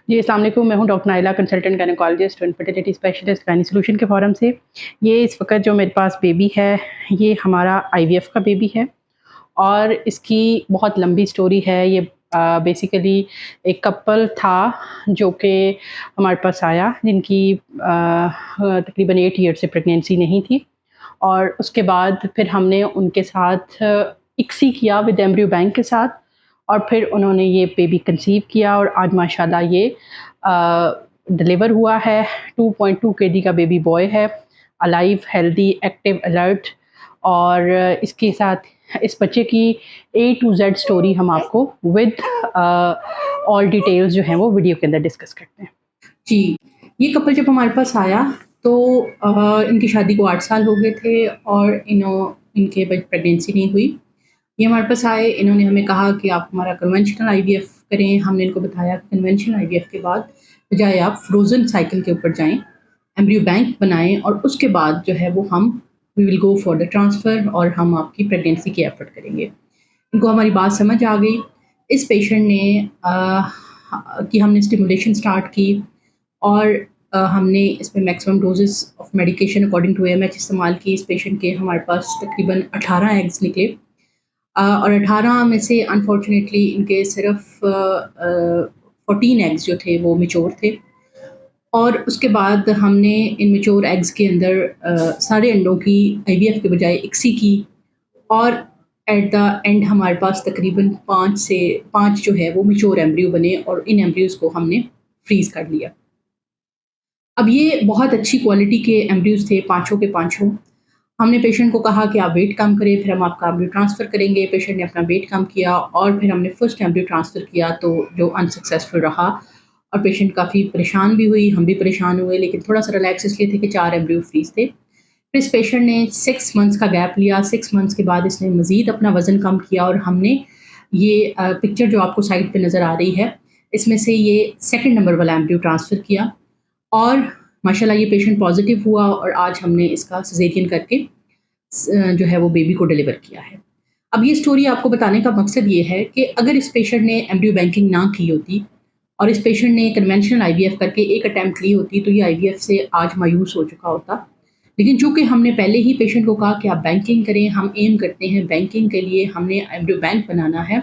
जी, अस्सलाम वालेकुम। मैं हूँ doctor Naila, consultant gynaecologist and fertility specialist gynae solution के फ़ोरम से। ये इस वक़्त जो मेरे पास बेबी है, ये हमारा आईवीएफ का बेबी है और इसकी बहुत लंबी स्टोरी है। ये बेसिकली एक कपल था जो कि हमारे पास आया, जिनकी तकरीबन 8 ईयर से प्रेगनेंसी नहीं थी और उसके बाद फिर हमने उनके साथ इक्सी किया विद एम्ब्रियो बैंक के साथ और फिर उन्होंने ये बेबी कंसीव किया और आज माशाल्लाह ये डिलीवर हुआ है। 2.2 केजी का बेबी बॉय है, अलाइव, हेल्दी, एक्टिव, अलर्ट और इसके साथ इस बच्चे की ए टू जेड स्टोरी हम आपको विद ऑल डिटेल्स जो हैं वो वीडियो के अंदर डिस्कस करते हैं। जी, ये कपल जब हमारे पास आया तो इनकी शादी को 8 साल हो गए थे और इनके प्रेगनेंसी नहीं हुई। ये हमारे पास आए, इन्होंने हमें कहा कि आप हमारा कन्वेंशनल आईवीएफ करें। हमने इनको बताया कि कन्वेंशनल आईवीएफ के बाद बजाय आप फ्रोज़न साइकिल के ऊपर जाएँ, एम्ब्रियो बैंक बनाएँ और उसके बाद जो है वो we will go for the transfer और हम आपकी प्रेगनेंसी की एफ़र्ट करेंगे। इनको हमारी बात समझ आ गई। इस पेशेंट ने कि हमने स्टिमुलेशन स्टार्ट की और हमने इसमें maximum doses of medication according to AMH इस्तेमाल की। इस पेशेंट के हमारे पास तकरीबन 18 एग्स निकले और 18 में से अनफॉर्चुनेटली इनके सिर्फ 14 एग्स जो थे वो मैच्योर थे और उसके बाद हमने इन मैच्योर एग्स के अंदर सारे अंडों की आईवीएफ के बजाय इक्सी की और एट द एंड हमारे पास तकरीबन 5 जो है वो मैच्योर एम्ब्रियो बने और इन एम्ब्रियोज़ को हमने फ्रीज़ कर लिया। अब ये बहुत अच्छी क्वालिटी के एम्ब्रियोज़ थे, पाँचों के पाँचों। हमने पेशेंट को कहा कि आप वेट कम करें, फिर हम आपका एम्ब्रियो ट्रांसफ़र करेंगे। पेशेंट ने अपना वेट कम किया और फिर हमने फर्स्ट एम्ब्रियो ट्रांसफ़र किया तो जो अनसक्सेसफुल रहा और पेशेंट काफ़ी परेशान भी हुई, हम भी परेशान हुए, लेकिन थोड़ा-सा रिलैक्स इसलिए थे कि 4 एम्ब्रियो फ्रीज़ थे। फिर इस पेशेंट ने 6 मंथ्स का गैप लिया। 6 मंथ्स के बाद इसने मज़ीद अपना वज़न कम किया और हमने ये पिक्चर जो आपको साइड पे नज़र आ रही है, इसमें से ये सेकंड नंबर वाला एम्ब्रियो ट्रांसफ़र किया और माशाल्लाह ये पेशेंट पॉज़िटिव हुआ और आज हमने इसका सिज़ेरियन करके जो है वो बेबी को डिलीवर किया है। अब ये स्टोरी आपको बताने का मकसद ये है कि अगर इस पेशेंट ने एम्ब्रियो बैंकिंग ना की होती और इस पेशेंट ने कन्वेंशनल आईवीएफ करके एक अटेम्प्ट ली होती तो ये आईवीएफ से आज मायूस हो चुका होता। लेकिन चूँकि हमने पहले ही पेशेंट को कहा कि आप बैंकिंग करें, हम एम करते हैं बैंकिंग के लिए, हमने एम्ब्रियो बैंक बनाना है,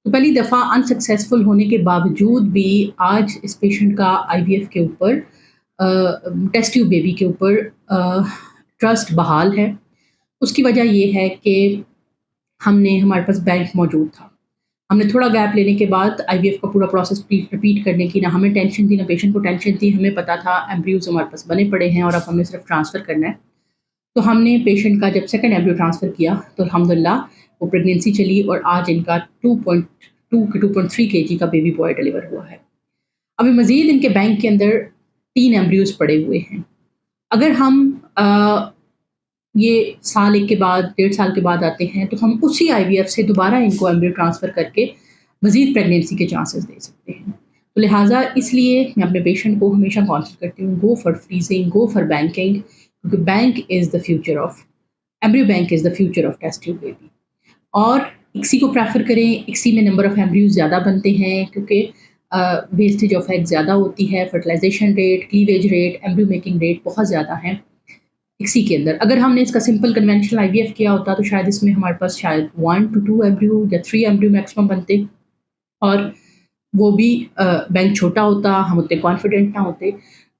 तो पहली दफ़ा अनसक्सेसफुल होने के बावजूद भी आज इस पेशेंट का आईवीएफ के ऊपर टेस्ट ट्यूब बेबी के ऊपर ट्रस्ट बहाल है। उसकी वजह ये है कि हमारे पास बैंक मौजूद था। हमने थोड़ा गैप लेने के बाद आईवीएफ का पूरा प्रोसेस रिपीट करने की ना हमें टेंशन थी, ना पेशेंट को टेंशन थी। हमें पता था एम्ब्रियोज़ हमारे पास बने पड़े हैं और अब हमने सिर्फ ट्रांसफ़र करना है। तो हमने पेशेंट का जब सेकंड एम्ब्रियो ट्रांसफ़र किया तो अल्हम्दुलिल्लाह वो प्रेगनेंसी चली और आज इनका 2.3 केजी का बेबी बॉय डिलीवर हुआ है। अभी मज़ीद इनके बैंक के अंदर 3 एम्ब्रियोज़ पड़े हुए हैं। अगर हम ये साल 1 के बाद, 1.5 साल के बाद आते हैं तो हम उसी आईवीएफ से दोबारा इनको एम्ब्रियो ट्रांसफ़र करके मज़ीद प्रेगनेंसी के चांसेस दे सकते हैं। तो लिहाज़ा इसलिए मैं अपने पेशेंट को हमेशा कॉन्सल्ट करती हूँ, go for freezing, go for banking, क्योंकि bank is the future of embryo bank is the future of test tube baby. और इक्सी को प्रेफ़र करें, इक्सी में नंबर ऑफ एम्ब्रियोज़ ज़्यादा बनते हैं क्योंकि वेस्टेज ऑफ एग ज़्यादा होती है, fertilisation rate, cleavage rate, embryo making rate बहुत ज़्यादा हैं इक्सी के अंदर। अगर हमने इसका सिंपल कन्वेंशनल आईवीएफ किया होता तो शायद इसमें हमारे पास शायद 1 to 2 एम्ब्रियो या 3 एम्ब्रियो मैक्सिमम बनते और वो भी बैंक छोटा होता, हम उतने कॉन्फिडेंट ना होते।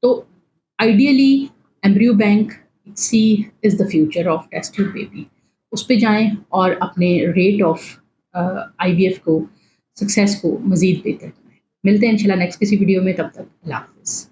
तो ideally embryo bank ICSI is the future of test tube baby. उस पे जाएँ और अपने रेट ऑफ आईवीएफ को, सक्सेस को मज़ीद बेहतर बनाएँ। मिलते हैं इंशाल्लाह नेक्स्ट किसी वीडियो में, तब तक अल्लाह हाफ़िज़।